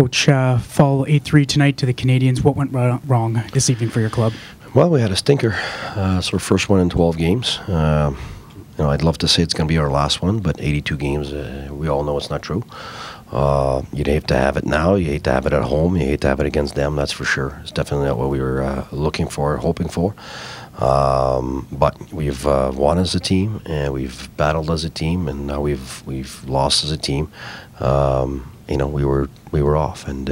Coach, fall 8-3 tonight to the Canadiens. What went wrong this evening for your club? Well, we had a stinker. It's our first one in 12 games. I'd love to say it's going to be our last one, but 82 games, we all know it's not true. You'd hate to have it now. You hate to have it at home. You hate to have it against them, that's for sure. It's definitely not what we were looking for, hoping for. But we've won as a team, and we've battled as a team, and now we've lost as a team. We were off, and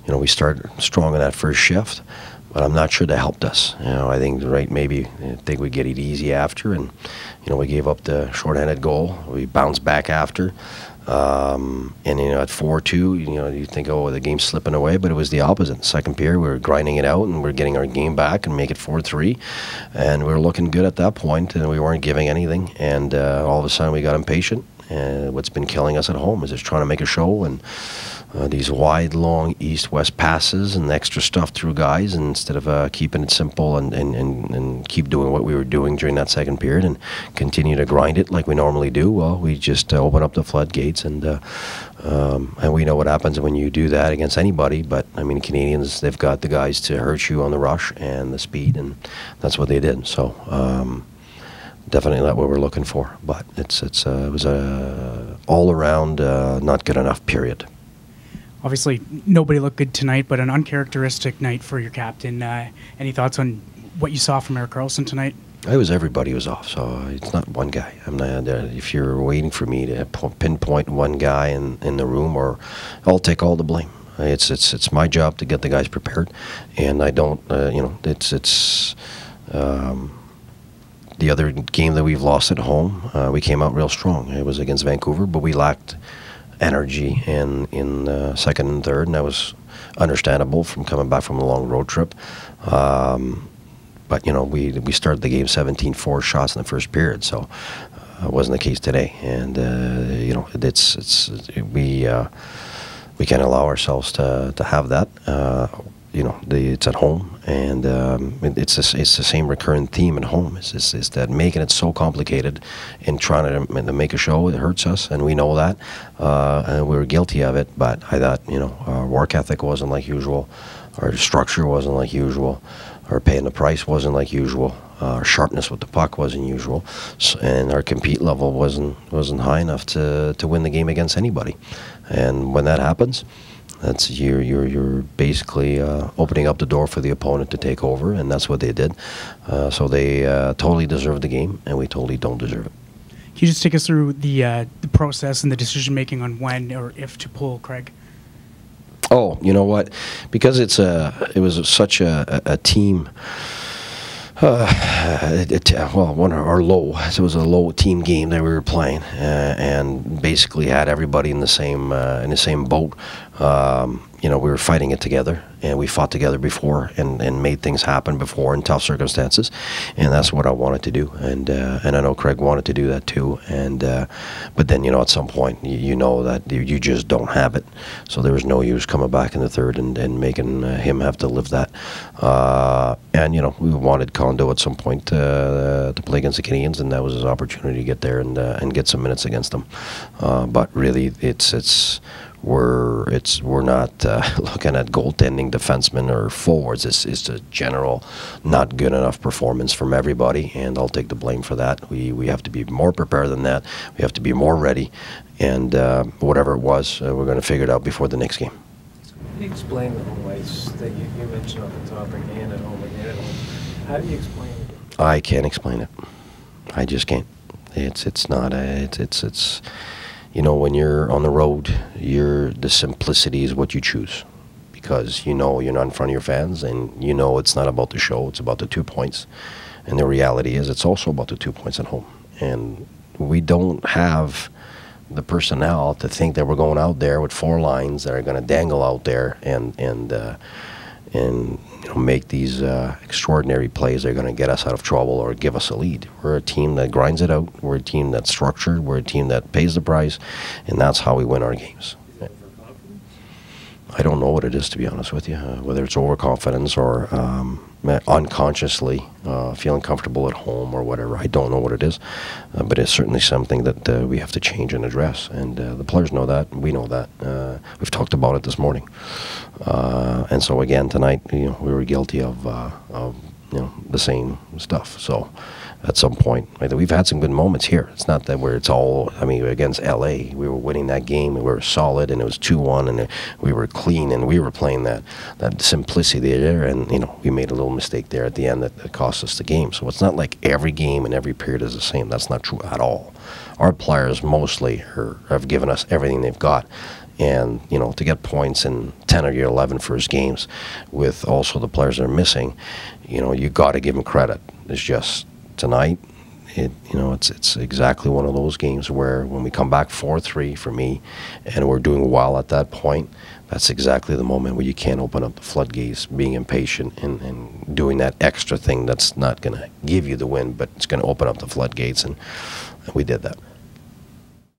we started strong in that first shift, but I'm not sure that helped us. I think maybe we'd get it easy after, and we gave up the shorthanded goal. We bounced back after. At 4-2, you think, oh, the game's slipping away, but it was the opposite. Second period, we were grinding it out, and we're getting our game back and make it 4-3, and we were looking good at that point, and we weren't giving anything, and all of a sudden we got impatient, and what's been killing us at home is just trying to make a show, and these wide, long east-west passes and extra stuff through guys, and instead of keeping it simple and keep doing what we were doing during that second period and continue to grind it like we normally do, well, we just open up the floodgates, and we know what happens when you do that against anybody. But I mean, Canadians, they've got the guys to hurt you on the rush and the speed, and that's what they did. So definitely not what we're looking for. But it was a all-around not good enough period. Obviously, nobody looked good tonight, but an uncharacteristic night for your captain. Any thoughts on what you saw from Erik Karlsson tonight? Everybody was off, so it's not one guy. I'm not. If you're waiting for me to pinpoint one guy in the room, or I'll take all the blame. It's my job to get the guys prepared, and I don't. It's the other game that we've lost at home. We came out real strong. It was against Vancouver, but we lacked energy in second and third, and that was understandable from coming back from a long road trip. But we started the game 17-4 shots in the first period, so it wasn't the case today. And we can't allow ourselves to have that. It's at home, and it's the same recurrent theme at home. It's that making it so complicated and trying to make a show. It hurts us, and we know that, and we were guilty of it. But I thought, our work ethic wasn't like usual, our structure wasn't like usual, our paying the price wasn't like usual, our sharpness with the puck wasn't usual, and our compete level wasn't high enough to win the game against anybody. And when that happens, that's you're basically opening up the door for the opponent to take over, and that's what they did. So they totally deserve the game, and we totally don't deserve it. Can you just take us through the process and the decision making on when or if to pull Craig? Oh, you know what? Because it was such a team. Our low. So it was a low team game that we were playing, and basically had everybody in the same boat. We were fighting it together, and we fought together before, and made things happen before in tough circumstances, and that's what I wanted to do, and I know Craig wanted to do that too, and but then at some point you know that you just don't have it, so there was no use coming back in the third and making him have to live that, and we wanted Kondo at some point to play against the Canadiens, and that was his opportunity to get there and get some minutes against them, but really we're not looking at goaltending, defensemen, or forwards. It's a general not good enough performance from everybody, and I'll take the blame for that. We have to be more prepared than that. We have to be more ready, and whatever it was, we're going to figure it out before the next game. Can you explain the home ice that you mentioned off the top again at home again at home? How do you explain it? I can't explain it. I just can't. When you're on the road, the simplicity is what you choose, because you're not in front of your fans, and it's not about the show, it's about the 2 points. And the reality is it's also about the 2 points at home. And we don't have the personnel to think that we're going out there with 4 lines that are going to dangle out there and make these extraordinary plays that are going to get us out of trouble or give us a lead. We're a team that grinds it out. We're a team that's structured. We're a team that pays the price, and that's how we win our games. I don't know what it is, to be honest with you. Whether it's overconfidence or unconsciously feeling comfortable at home or whatever, I don't know what it is. But it's certainly something that we have to change and address. And the players know that. We know that. We've talked about it this morning. And so again tonight, we were guilty of the same stuff. So at some point, we've had some good moments here. It's not that it's all, against LA, we were winning that game, we were solid, and it was 2-1, and we were clean, and we were playing that simplicity there, and, we made a little mistake there at the end that cost us the game. So it's not like every game and every period is the same. That's not true at all. Our players mostly have given us everything they've got. And, to get points in 10 of your 11 first games with also the players that are missing, you got to give them credit. It's just tonight, it's exactly one of those games where when we come back 4-3 for me and we're doing well at that point, that's exactly the moment where you can't open up the floodgates, being impatient and doing that extra thing that's not going to give you the win, but it's going to open up the floodgates, and we did that.